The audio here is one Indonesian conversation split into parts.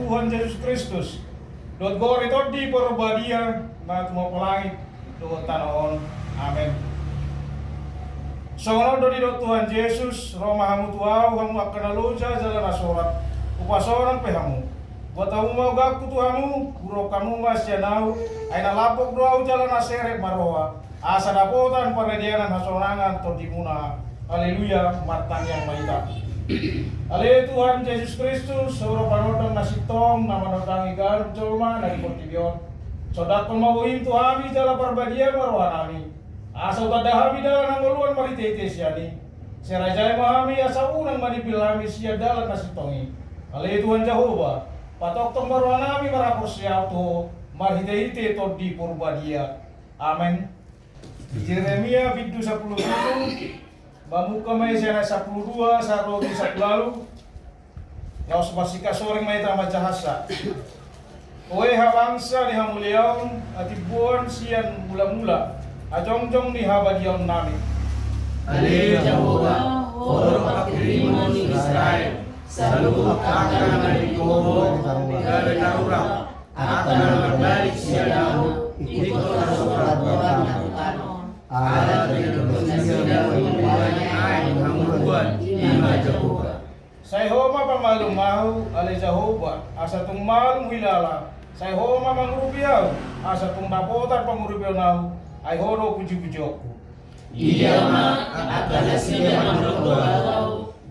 Tuhan Yesus Kristus. Dot gore todi porbadia na tumo pelangit do tanon. Amin. Songono do di Tuhan Yesus Roma hamu tuau hamu akan aloja jalan asorat. Upasoran pehamu. Watamu mau gaku tuhamu guro kamu masyanau aina lapok doau jalan aseret maroa. Asa dapotan paredianan hasonangan todimuna. Haleluya matang yang maita. Ale Tuhan Yesus Kristus, sauro panodang nasitong nama nodang igar jolma dari portibion. Sodak pemawuhim tuhami jala parbadia marwanami. Asa utadahami dalam nanggoluan maritete siani. Serajai mahami asa unang manipilami sia dalam nasitongi. Ale Tuhan Jehovah, patok tong marwanami marapor siato marhite-hite to di purbadia. Amin. Yeremia biddu 10 Bamuka may siya sa 12 sa rogi sa lalu. Yaos basika soring may tama jahasa. Oe habangsa ni hamuliaon at ibuan siyan mula-mula. Ajong-jong ni habadiaon namin. Ale Jehovah, oro pakiriman ni Israel. Sa lubuk akan malikobo, dari darurat akan berbalik siya daw. Ikut rasulat bapak alat dengan ay hamubuan lima Jehovah. Say homa pamalumahu ale Jehovah asa tung malum hilala. Say homa mangrubiaw asa tung napotar pangurubiaw nahu ay horo puji-pujiku. Dia ma akan siya manrodo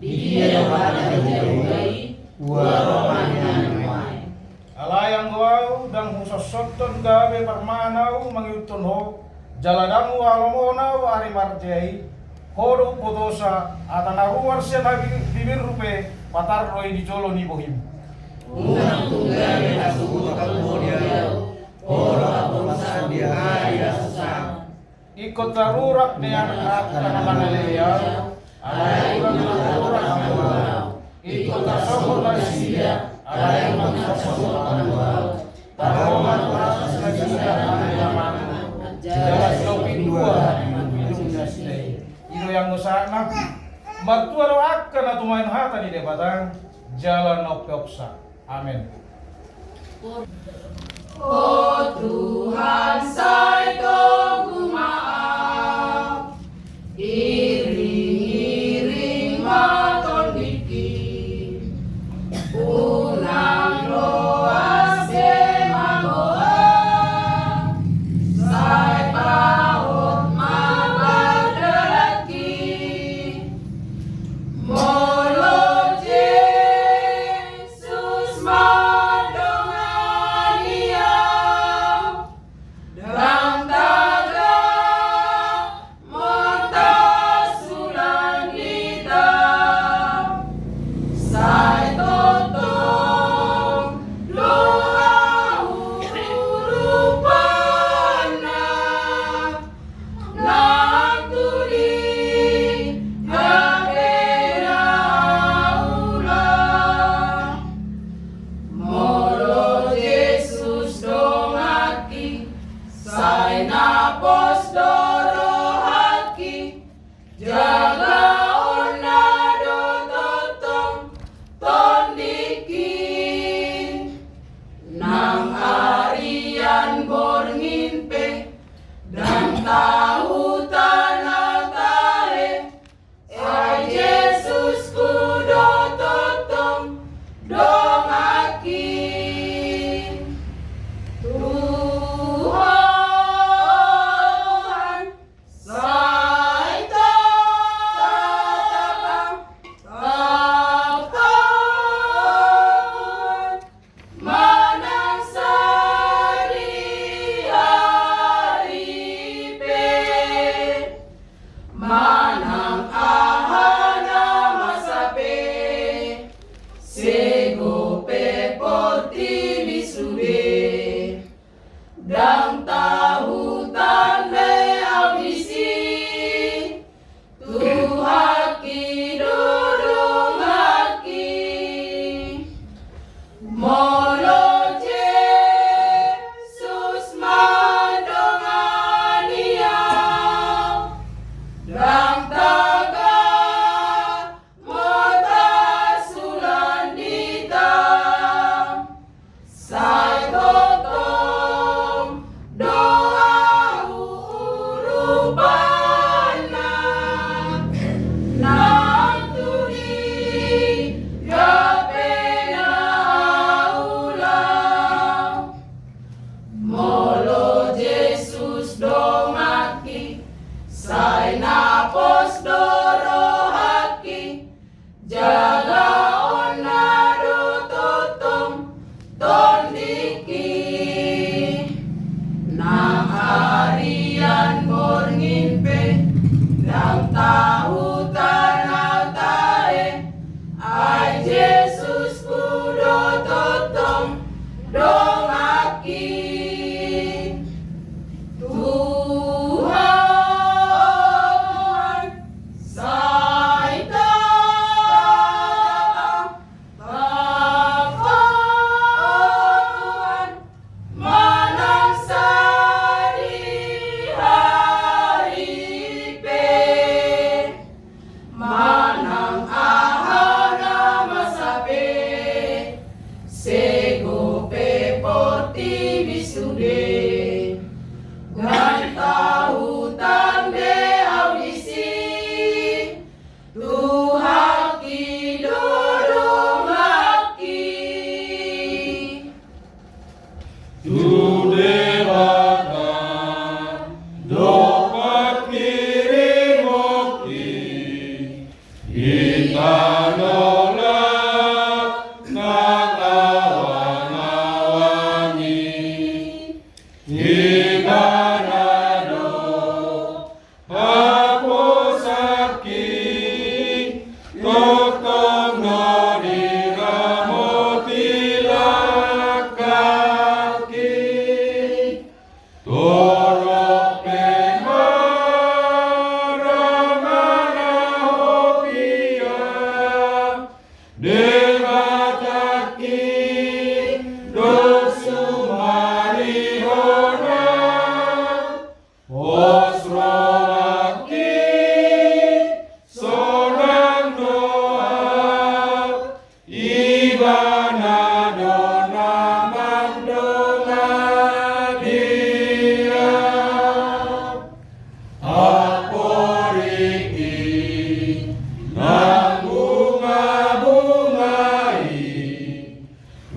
dia wala hidayai waromanya mai. Alayang gawau dang husosotton gabe parmanau mangiutun ho. Jaladamu alamonau ari marjai kodo potosa atanaruar siya na bibir rupe patar roi di jolo ni bohim. Unang tunggal na subuta kemudian ora bangsa dia ada susah. Ikut darurat ni anak kanaleleya alay darurat amau. Ikut tasawur dari siya alay magsasawur amau. Taroman proses siya amau. Jalan Sopi 2 Ino yang nusana Martua akan na tumain hata di debatang Jalan Opyoksa. Amin. Oh Tuhan saya Kau maaf iring-iring maton diki ulang doa semagoa sai paut mabadelaki molo Yesus madongania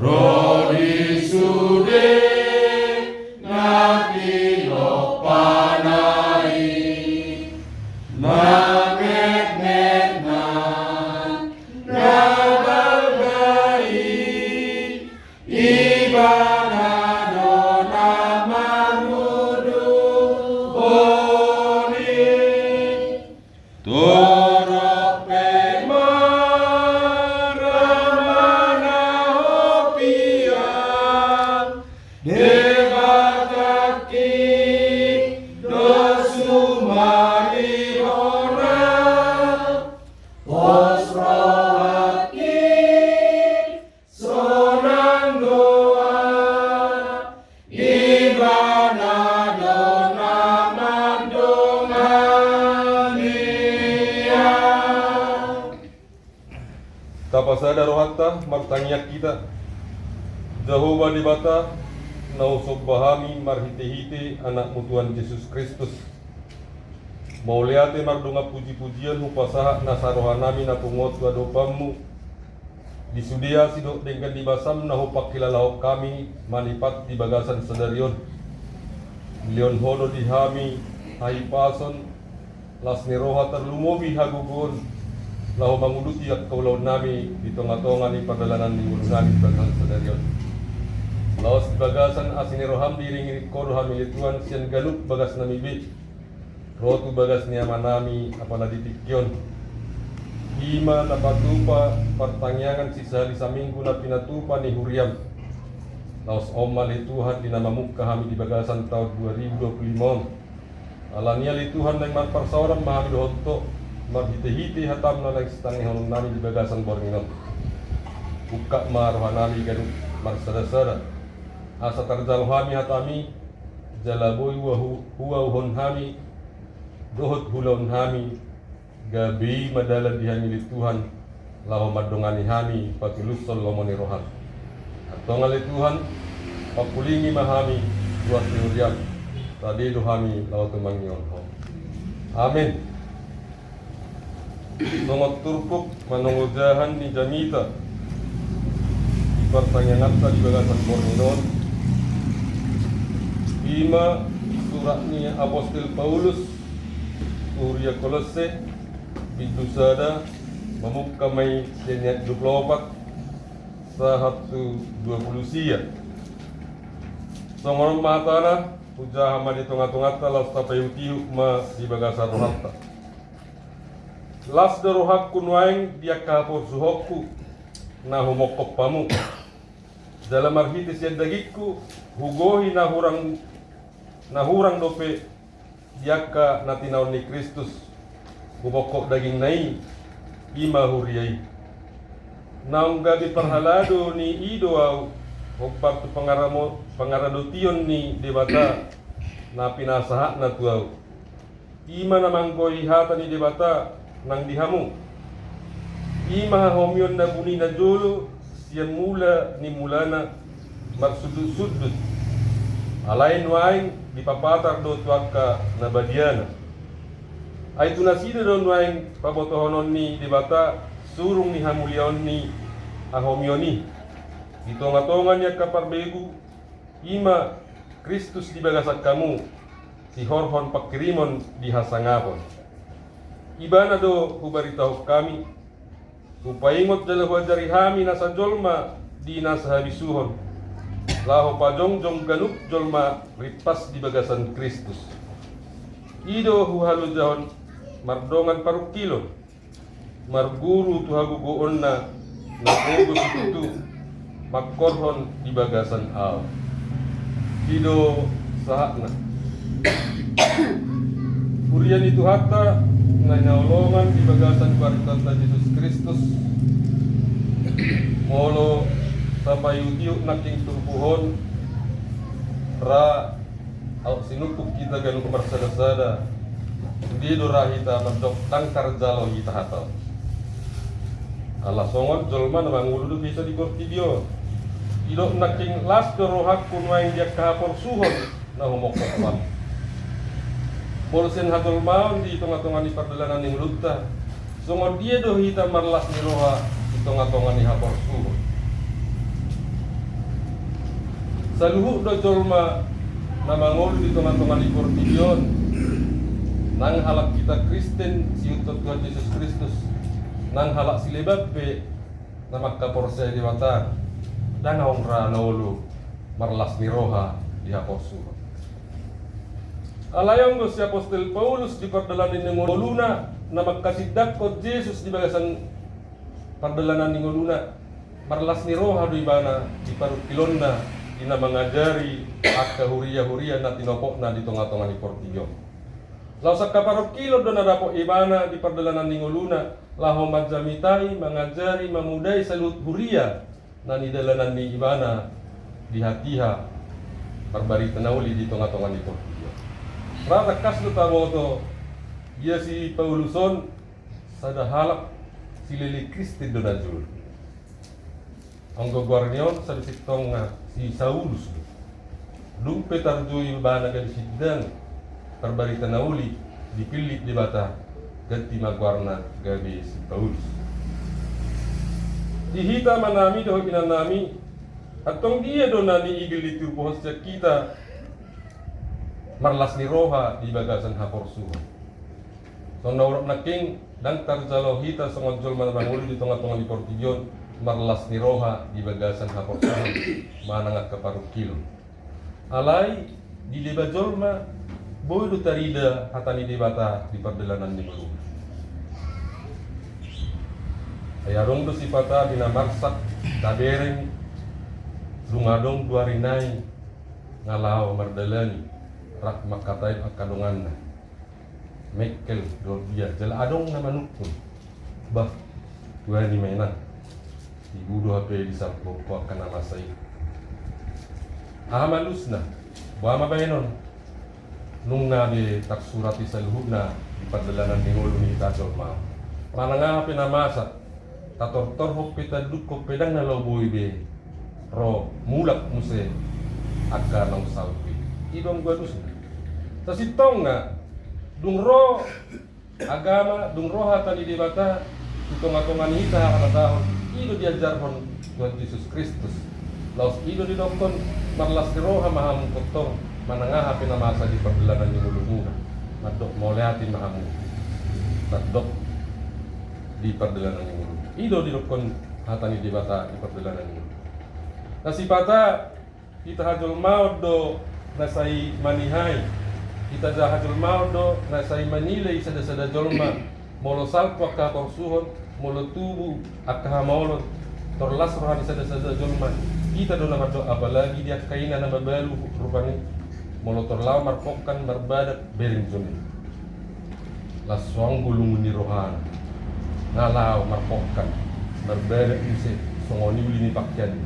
Rodi sude ngati lopanai Namet nan nabagai Ibanado namanudu boni Torok pemaramana opia Debataki dosumari ora Osroaki sonang doa Ibanado namandongania Tapasada rohatta martangiak kita Jehovah dibata nausok bahami marhite-hite anak mutuan Yesus Kristus Mauleate mardunga puji-pujian hupasaha nasarohanami na pungot adopamu Disudia sidok dengan dibasam na hupakilalahok kami manipat di bagasan sadarion Leon hono dihami haipason las niroha terlumobi hagugun lahu manguluti at kaulaw nami di tonga-tonga ni padalanan ni ulungan di bagasan sadarion Laos bagasan asiniroham diringin kodo hamilituan sian galup bagas namibi Rotu bagas niamanami apana ditikyon Hima napatupa pertangyangan sisa di saminggu na pinatupa ni huriam Laos omal Tuhan dinamamuk kami di bagasan tahun 2025 Alania Tuhan yang marparsauram mahami dohonto Marhite-hite hatam na lang sitangi honong nami di bagasan bornginom Buka marohanami galup marsada-sada Asa tarjaluhami hatami Jalaboy huwa uhonhami Dohot hulon hami Gabi madalan dihami Tuhan Laho madongani hami Patilusol lomoni rohan Atongali Tuhan Pakulingi mahami Buat niuriam Tadi dohami laho tumangyon ho Amin Songot turpuk manungujahan ni Jamita Di pertanyaan di bagasan Borninon Ima surat ni Apostol Paulus Uria Kolose Bidusada Memukkamai Senyat 24 Sahatu 20 sia Songoron matana Ujaha ma di tunga-tungata Las tapayutiu ma di bagasa rohatta Las darohak kunwaing dia kapor suhokku Na humokop pamu Dalam arhitis yang dagikku Hugohi nahurang dope Diaka natinaw ni Kristus Bumokok daging nai Ima huriyay Naung gabi parhalado ni Idoaw Hogpar tu pangaradotion ni debata Na pinasaha na tuaw Ima namang koy hata ni debata Nang dihamu Ima homyon na buni na jolo Siyan mula ni mulana Marsudut-sudut Alain waing dipapatar do tuaka nabadiana Ay tunasida do waing pabotohonon ni debata Surung ni hamulion ni ahomioni Ditonga-tonga niya kaparbegu Ima Kristus di bagasak kamu Si horhon pakirimon di hasangapon Ibana do hubaritaw kami Upaingot dalawa jari hami nasa jolma di nasa habisuhon Laho pajongjong ganup jolma ripas di bagasan Kristus Ido huhalu jahon mardongan parukilon Marguru tuhagugoon na Napogos itu Makorhon di bagasan al Ido sahakna Urian itu hatta Nanyolongan di bagasan kuartanta Yesus Kristus Molo Sapayutiuk naking turpuhon Ra Au sinupuk kita ganu kemarsada-sada Di dorahita merdok tangkar jalo hita hatal Allah songon jolma na manguludu bisa di kortidio Idok naking las kerohak kunwain dia kahapor suhon Na humokokwan Polsen hatol maun di tonga-tonga ni pardalanan ning lutta songon dia do hita marlas ni roha di tonga-tonga ni hapor suhon Saluhuk do jolma na mangolu di tengah-tengah di Portigion nang halak kita Kristen siutot Tuhan Yesus Kristus nang halak silebape na magkaporsay di wata dan hongra naulu marlas ni roha di haporsuha. Alayong do si Apostol Paulus di pardalanan ni ngoluna na magkasidak ko Jesus di bagasan pardalanan ni ngoluna marlas ni roha do ibana di parukilon na ina mengajari akka huria-huria na tinopok na di tengah-tengah ni Portigion. Law sa kaparokilo do na dapo ibana di pardalanan ni ngoluna laho majamitai mengajari mamudai salut huria na nidalanan ni ibana di hatiha barbari tenauli di tengah-tengah ni Portigion. Rata kas do tamo to dia si Pauluson sada halak silili Kristi do na jul. Ang gogwarnyon sa bisitong si Saulus dum petarjoy bana gan sidang perbarita nauli dipilih di bata ganti magwarna gabi si Paulus dihita manami do inanami atong dia do na ni igil di tubuh sa kita marlas ni roha di bagasan haporsuha so naurap na king dan tarjalo hita sa ngonjol manamanguli di tengah-tengah di Portigion marlas ni roha di bagasan haporsuha manangat kaparukilo alai di leba jolma boy do tarida hatani di bata di pardalanan ni Melu ayarong do sifata dinamarsak tabereng lungadong duarinay ngalaw mardalani rak makatay akadungan na Michael Dolbia jala adong na manukun bah tuan ni mainan ibu do hape di sapo ko kana masay amalus na buama bayenon nung nabi taksurati sa luhub na di pardalanan ni ngolo ni Itasol ma mananga pinamasa tator-tor hok pita duk pedang na loboy be ro mulak muse akka nang salpi idong gadus sa sitong nga dung ro agama dung ro hatani di bata tutong-atongan hita kana tahon ido diajarhon Tuhan Yesus Kristus laos ido di dokon marlas roha mahamu kotong manangaha pinamasa di pardalanan ni ngulunga madok moleatin mahamu madok di pardalanan ni ngulunga ido di dokon hatani di bata di pardalanan ni ngulunga nasipata kita hajul maud do nasai manihai kita hajul maud do nasai manilai sada-sada jolma molo salpo akka korsuhon molo tubu akka maulot torlas rohani sada-sada jolma kita do nama do apalagi dia kaina na babalu rupani molo torlaw marpokkan marbadat bering joni laswang gulung ni rohana ngalaw marpokkan marbadat ise songoni ulini pakyan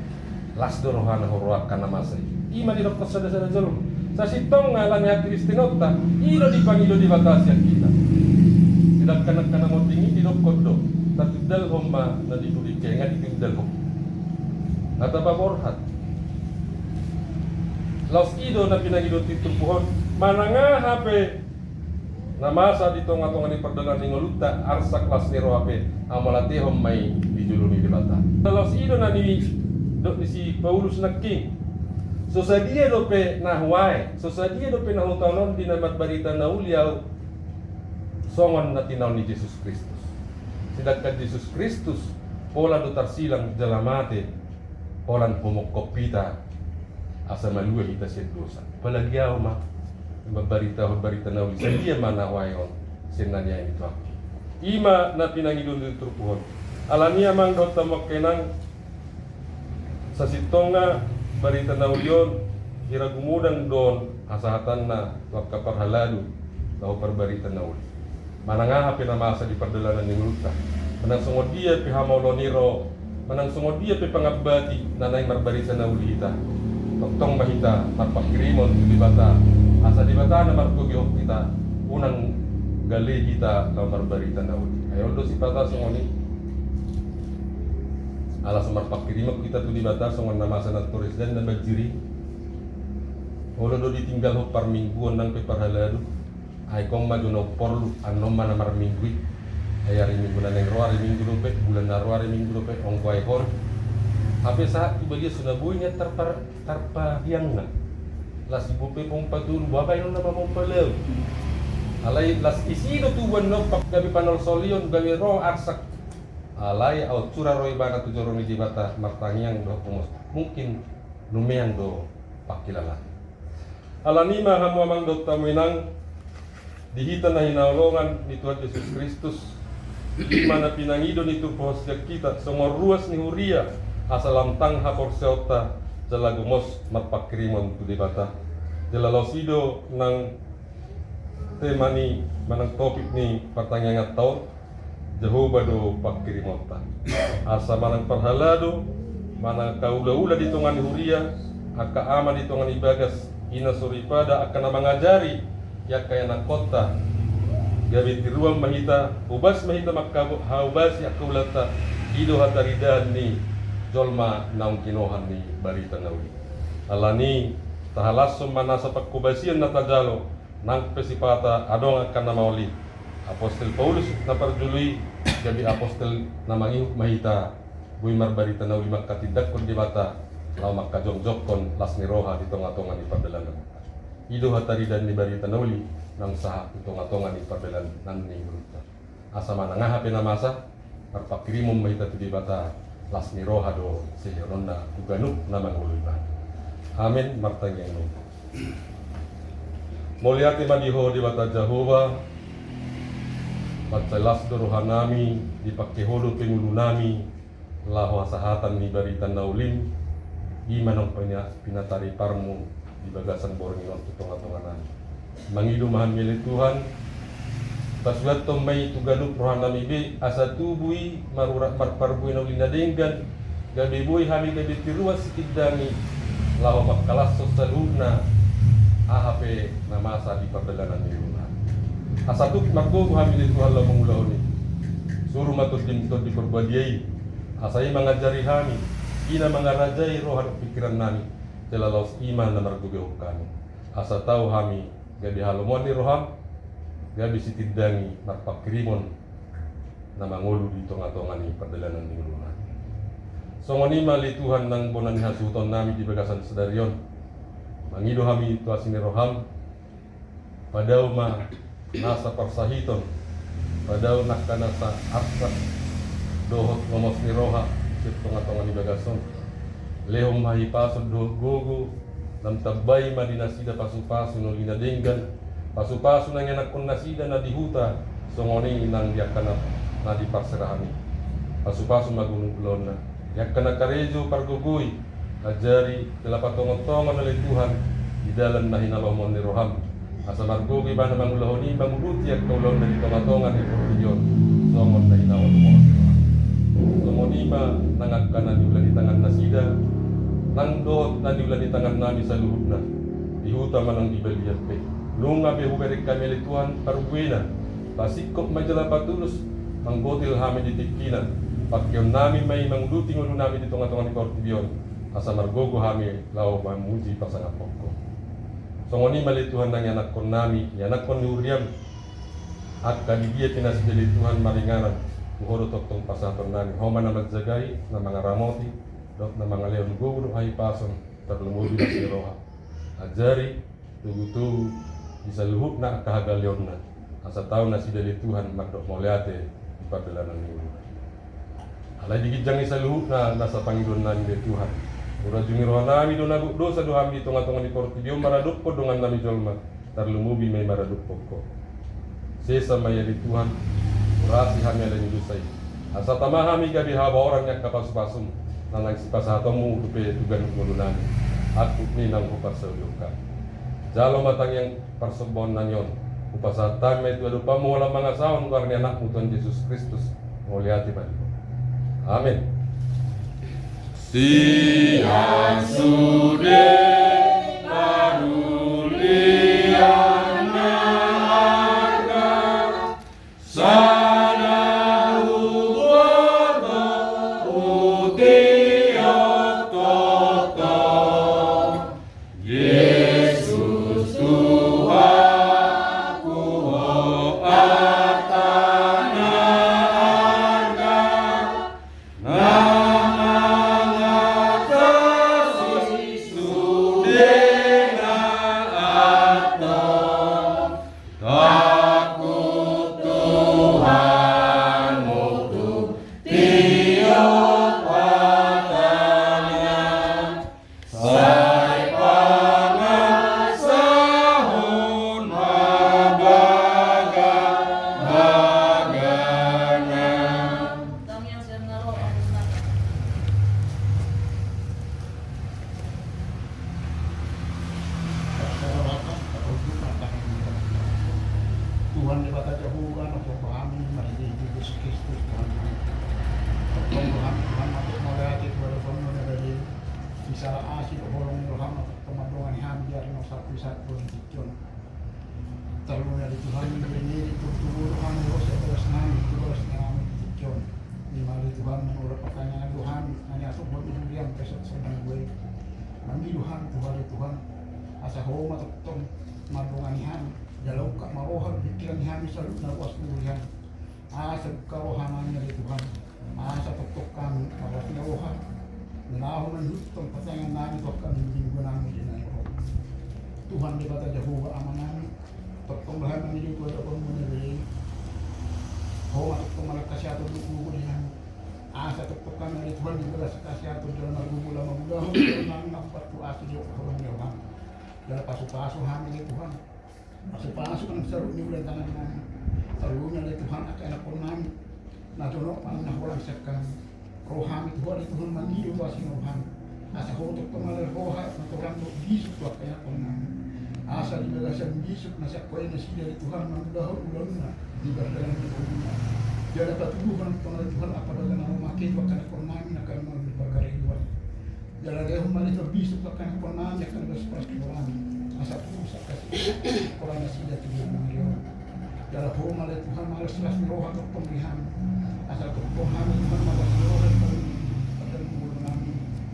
las do rohana horwak kana masay ima di dokter sada-sada jolma sa sitong ngalan ya Kristinota ilo di pangilo di batasyan kita sedangkan kana motingi di dokod do tatudal homma na ditulik kaya nga ditudal hom natapa borhat laos ido na pinagidot titupuhon mananga hape na masa dito nga tongan ni pardalanan ni ngoluta arsak las ni rohape amalati hom may dijulumi di bata laos ido na ni si Paulus na king so sa dia do pe nahuay so sa dia do pe nahutanon di namat barita na ulyaw songon na tinaw ni Jesus Kristus sedangkan Jesus Kristus pola do tarsilang jalamate polan pumukopita asa maluwe kita siya dosa palagyaw ma barita na uli sa dia manahuayon sinanya ito ima na pinangidon dito trupuhon alania mang do tamak kenang sa sitong nga barita na ulyon hiragumudang doon asahatan na wakaparhalado daw parbarita na uli manangaha pinamasa di pardalanan ni Ruta manang sungod dia pihamoloniro manang sungod dia pipangabati nanay marbarita na uli ita toktong mahita marpakirimon di bata asa di bata na markugyok kita unang gali kita na marbarita na uli ayon do si pata sungoni alas marpakirimok kita tu di bata sungon namasa ng turis dan na bajiri ulo do ditinggal ho par mingguan nang piparhalado ay kong madunaw porlu anom man na marmingwi ay ari minggu na neng roari minggu dope bulan na roari minggu dope ong kway hor Hape saat iba dia sudah buinya tarpa hiang na. Las ibu pe pong patun babay no nama mo palaw. Alay las isido tuwan no pak gabi panol solion gabi ro arsak. Alay au cura roi bana tu jorong di bata martangiang do pumos. Mungkin numeang do pakilala. Alanima hamu amang do taminang dihita na hinaulongan ni Tuhan Yesus Kristus. Di mana pinangido ni tu pohosya kita songor ruas ni huria asalam tang hapor seota jala gumos matpakrimon tu di bata jala losido nang temani manang topik ni pertanyaan tahun Jehovah do pakrimota asa manang parhalado manang kaula-ula di tongan huria aka ama di tongan ibagas ina suripada akan mengajari ya kaya na kota gabi tiruang mahita ubas mahita makabuk haubas ya kaulata ido hataridan ni jolma naung kinohan ni barita nawi alani tahalasum manasa pakkubasian na tajalo nang pesipata adong akan namauli apostol Paulus na parjului gabi apostol na mangihuk mahita buimar barita nawi makatidak kon di mata law makkajongjokon las ni roha di tonga-tonga ni padalan ido hataridan ni barita nawi nang saha di tonga-tonga ni padalan nan ni gruta asa manangah penamasa parpakirimum mahita tu di bata las ni roha do seheronda uganuk namang uluiban. Amin martanya ini. Moliati madiho di bata Jehovah Patsalas do rohanami dipakai hodo pengulunami lahu asahatan ni baritan naulim di manong pinatari parmu di bagasan borngion tutonga-tonganan. Mangidu mahan milik Tuhan Pasuat tomai tuganuk rohanami be asa tubui marurak marparbui na linadenggan gabi boy hami gabi tiruas sikidami lahu makkalas sosaluna ahape namasa di perdalanan niruna asa tuk margogo hami di Tuhan lau mengulaw ni suruh matut dimtod di perbadiai asai mengajari hami ina mengarajai rohan pikiran nami telalaus iman na margogo kami asa tahu hami gabi halomon ni roham gabi sitidangi marpakrimon na mangulu di tonga-tonga ni perdalanan ni luna. Songoni mali Tuhan nang bonan hasuton nami di bagasan sedarion. Mangido hami tu asini roham padau ma nasa parsahiton padau nakana sa aksak dohot ngomos ni roha di tonga-tonga ni bagason. Lehong mahipason do gogo lam tabay madinasida pasu-pasu no linadenggan pasu-pasu nang anak kon nasida na dihuta songoni nang yakana na diparserahani pasu-pasu magunung ulon na yakana karejo pargugui ajari telapat tongon-tongon oleh Tuhan di dalam na hinalomon ni roham asa margogi bana mangulahoni manguluti yak kaulon dari tonga-tongan ni portiyon songon na hinawon mo songoni ma nangakana diulan di tangan nasida nang doot na diulan di tangan nami sa luhut na dihuta manang dibaliat pe lunga be huberik kami li Tuhan parubuina pasikop majalah patulus manggotil hami di tikina pakyon nami may mangluting ulo nami di tonga-tonga ni Kortibion asa margogo hami lao mamuji pasangapoko songoni mali Tuhan nang yanak kon nami yanak kon ni Uriam at kadidia pinasdili Tuhan maringanan muhoro toktong pasaton nami homa na magjagai na mga ramoti dot na mga leon guguro ay pason terlumubi na si roha ajari tugu-tugu bisa luhut na kahagalion na asa tahu na si dali Tuhan magdok mauliate di perdalanan ni alay digijang isa luhut na nasa Panginoon nami di Tuhan ura jungi roha nami do naguk dosa do hami di tonga-tonga ni Kortibion maraduk po dongan nami jolma tarlumubi may maraduk po ko sesa maya di Tuhan urasi hami ala nyudusay asa tama hami gabi haba orang yak kapas-pasum nanang si pasatomu dupe tugan ngulu nami at ni nang upasawyoka jalo matang yang persebon nanyon upasatan may tuwa lupa mo walang mga saon karni anak mo Tuhan Yesus Kristus nguliati man amin siang sude parulian naga sana uboto utiok toto Yesus Tuhanku atana arga na Yesus Kristus Tuhan kami. Tuhan untuk melewati kepada Tuhan dari bisa asih kebolong Tuhan untuk pemadungan ham biar no satu Tuhan. Terlalu dari Tuhan ini itu Tuhan Yesus adalah senang Tuhan. Di mana Tuhan menurut pertanyaan Tuhan hanya untuk yang besok sedang gue. Kami Tuhan asa homa untuk madungan ham dalam kak marohan pikiran ham selalu nawas Tuhan. Asa karohanannya dari Tuhan. Asa tok kami awas narohan. Menahunan hukum pertanyaan nabi akan minggu nabi di Tuhan di kata Jehovah amanami. Tokong bahan kami itu ada orang menjadi. Homa tokong malah kasih atau buku dengan asa tokong kami dari Tuhan juga kasih atau dalam buku lama mudah. Nang nampak tu asal jauh orang Tuhan. Dalam pasu kami dari Tuhan. Pasu kan seru ni boleh tangan kami. Serunya dari Tuhan akan anak orang. Nah jono mana orang sekarang. Rohani Tuhan manggil bahasa Tuhan. Asa untuk kemarin roha atau orang untuk bisuk tu kayak orang. Asa di bagasan bisuk nasi kue nasi dari Tuhan manggil ulangna di bagasan Tuhan. Dia dapat Tuhan kemarin Tuhan apa dengan nama makin bahkan orang akan manggil perkara Tuhan. Dia lagi humani itu bisuk bahkan orang akan berseperti orang. Asa pusat kasih orang nasi dari Tuhan manggil. Dia lagi humani Tuhan malas jelas roha untuk pemilihan. Asal Tuhan Tuhan malas roha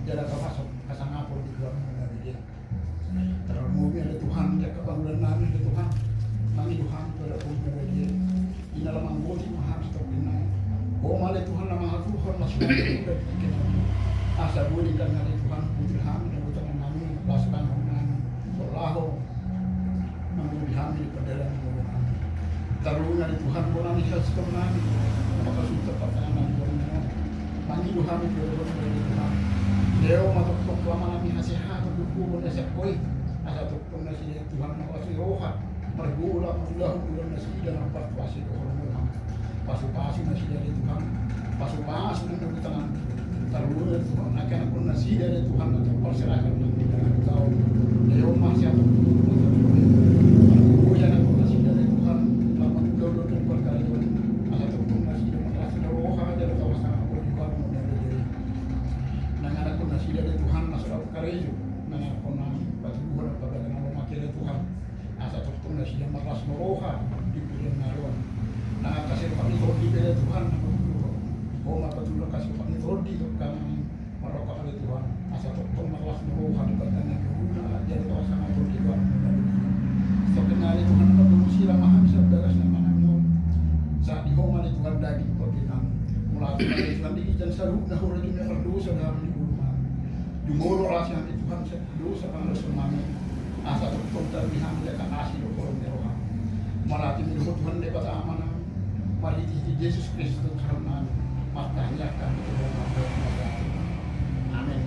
jalan termasuk kasang apa di dalam dari dia. Terlalu ada Tuhan, ya kebangunan nabi ada Tuhan, nabi Tuhan pada punya dari dia. Di dalam anggota mahal stok ini. Oh malah Tuhan nama Tuhan masuk dari kita. Asal boleh dan dari Tuhan putri kami dan putra kami pasukan kami. Solahu menjadi kami pada dalam kami. Terlalu ada Tuhan bolan ikhlas kami. Maka sudah pertanyaan kami. Panggil kami kepada Tuhan. Leo matok lama namin nasihat untuk buku nasi koi, asal untuk nasi Tuhan nasi roha, mergula ulang nasi dan apa pasti orang orang, pasu nasi dari Tuhan, pasu dengan tangan, terlalu Tuhan akan pun nasi dari Tuhan untuk perserahkan nanti dengan kau, Leo masih atau buku yang aku nasi dari Tuhan, lama dulu dan berkali asal untuk nasi dan roha dari kawasan aku di kawasan nanganak ko na sila dari Tuhan masuk ako kareyo nanganak ko na patubuhan at pagdagan ng makila Tuhan asa tuktong na sila makas moroha di pilang naroon nakakasir pangitod di pila Tuhan o mapatulong kasi pangitod di kami maroka kali Tuhan asa tuktong makas moroha di pagdagan ng luna jadi tawa sa mga di Tuhan so kenali Tuhan na sila mahal sa dagas na mananong sa di homa ni Tuhan daging pagkinang mula Tuhan di dan saruk na hura yung nakardosa namin Dumuro rasa natin Tuhan sa dosa ang rasul namin. Asa tutong terbihan nila kakasi o korong neroha. Malating nilukot Tuhan nila patama na maliti si Jesus Cristo sa namin. Matanya kami ito mga pagkakas. Amen.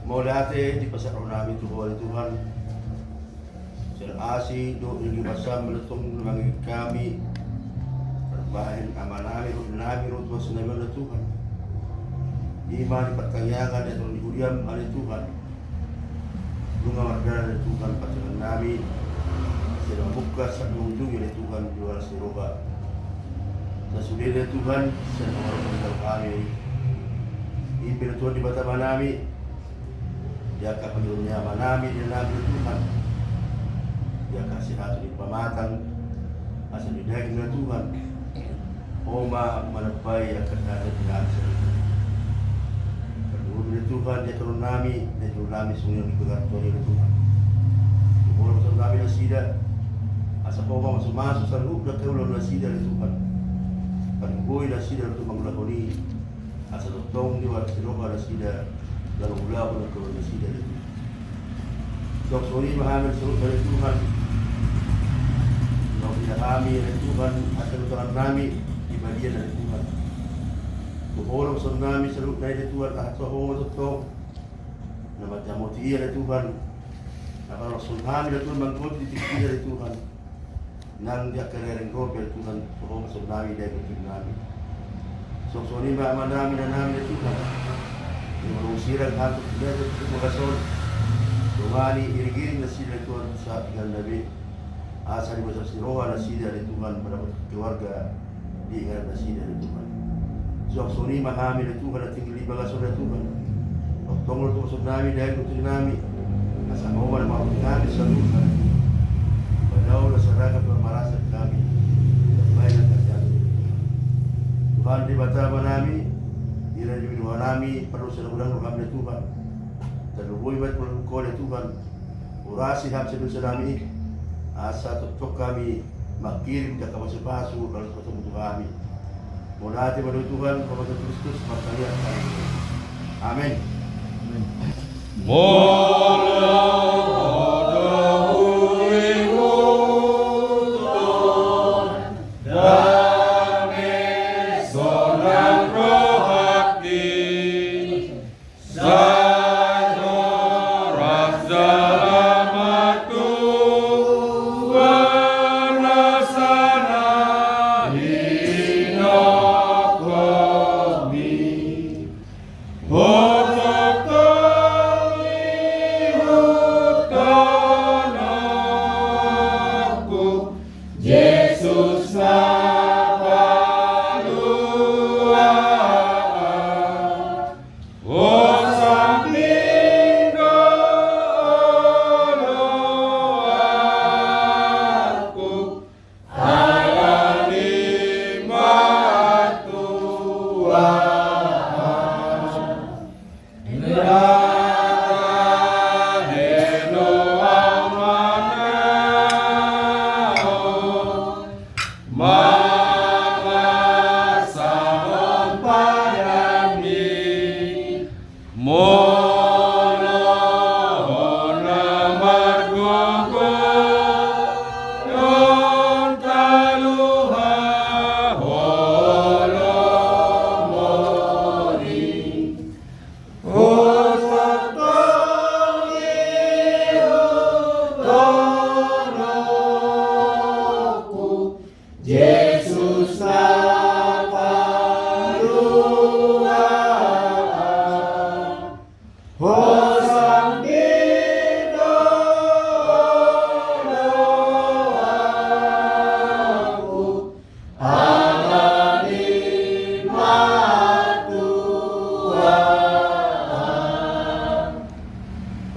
Mau dati di pasar namin Tuhan Sir Asi do ini masa meletong bagi kami berbahan amanami rut namin Tuhan iman pertanyakan dan diudiam oleh Tuhan bunga margana dari Tuhan pasangan namin sila buka sa ujung oleh Tuhan jual siroba sa sulit dari Tuhan sa orang kami ibig Tuhan di bata manami dia kapagilnya manami din namin Tuhan dia kasih hati di pamatang asal didaging na Tuhan Oma manapay akan ada di nasa kedua dari Tuhan dia turun nami sungai di berkat Tuhan Wala sa namin na sida. Asa po mga sumaso sa loob na kaulo na sida ni Tuhan. Pagbuhay na sida na tumangulakuni. Asa totong niwa sinuka na sida. Lalong-ulaw na kaulo na sida ni Tuhan. So, sorry mahamil sa loob na Tuhan. Nung pinakami na Tuhan at salutangan namin, ibalian na Tuhan. Tuholong sa namin sa loob na Tuhan at sa hungo totong na matyamotiya na Tuhan. Nakarasun namin na Tuhan mangkot titikila na Tuhan. Nang dia kerering robel Tuhan tuhong sa namin dahil kutin namin. So, sorry maaman namin na namin na Tuhan. Yung marong sirang hantok na ito mga sol. Tumani irigiring na sila Tuhan sa ikan nabi. Asa di basa siroha na sila ni Tuhan pada keluarga di ikan na sila ni Tuhan. So, sorry mahami na Tuhan at tinggal ibaga sol na Tuhan. Pagtungol ito sa namin dahil kutin namin. Asa mawa na makutin namin sa Tuhan. Padaw na sa raga pagmarasat kami. Bahay ng kasyan. Tuhan di batama namin. Ira di minuha namin. Paru sa nagulang rukam na Tuhan. Taluboy ba't malungkol na Tuhan. Urasi ham sa doon sa namin. Asa tutok kami. Magkirim ka kapasipaso. Kalau sa tumuto kami. Mula natin manuhi Tuhan. Kapatid Kristus. Magkalian kami. Amen.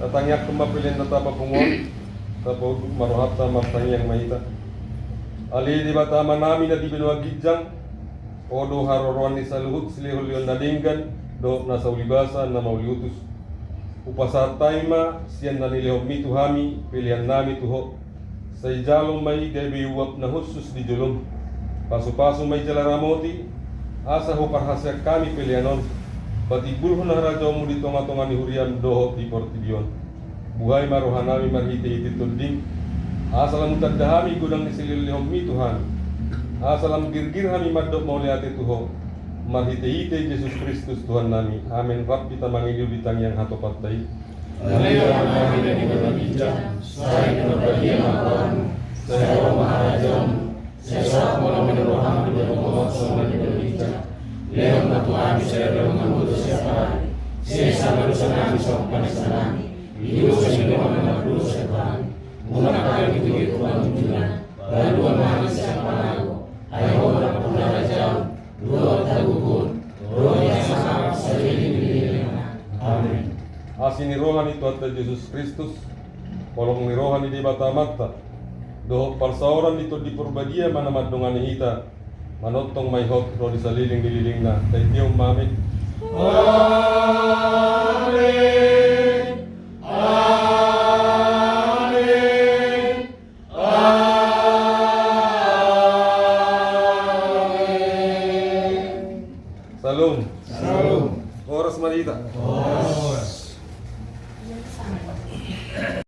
Tatangyak kumapilin na tapapungon, tapos maruhat sa maptangiyang mahita. Ali di batama namin na di binuagidjang, o do haroroan ni sa luhut silihol yon nadinggan, do nasa ulibasan na mauliutus. Upasa taima, siyan na nilihog mituhami, pilihan nami tuho. Sa ijalong may gabiwap na husus di julong. Paso-paso may jalaramoti, asa ho parhasyak kami pilihanon. Patibulhon na radyo mo dito nga tonga ni Huriam doho di Portibion. Buhay maruhan nami marhiti-hiti tunding. Asa lang utagdahami gudang ni sililihog mi Tuhan. Asa lang girgir hami madok mauliati tuho. Marhiti-hiti Jesus Kristus Tuhan nami. Amin. Rap kita mangiliw bitang yang hatopat day. Ngayon kami na ibabagidya, sa inabagyan ang Tuhan, sa iyong maharajon, sa isang mo lang minuruhan, minuruhan sa mga ibabagidya. Leon na Tuhan, sa iyong mga mudo siya parang, siya isang malusan namin sa panasalan, iusan niyo ang mga lulo sa Tuhan. Muna kayo itugit ko ang Tuhan, laluan namin sa panago, ayaw na pagdarajaw, lulo at tagugun, lulo at sa sarili. Amen. Asin ni rohan itu atas Yesus Kristus, kolong ni rohan di bata mata, doh parsaoran itu di purbadia mana madungan hita, manotong may hot ro di saliling na, tayo mamin. Amen. Amen. Awas. Yan sana.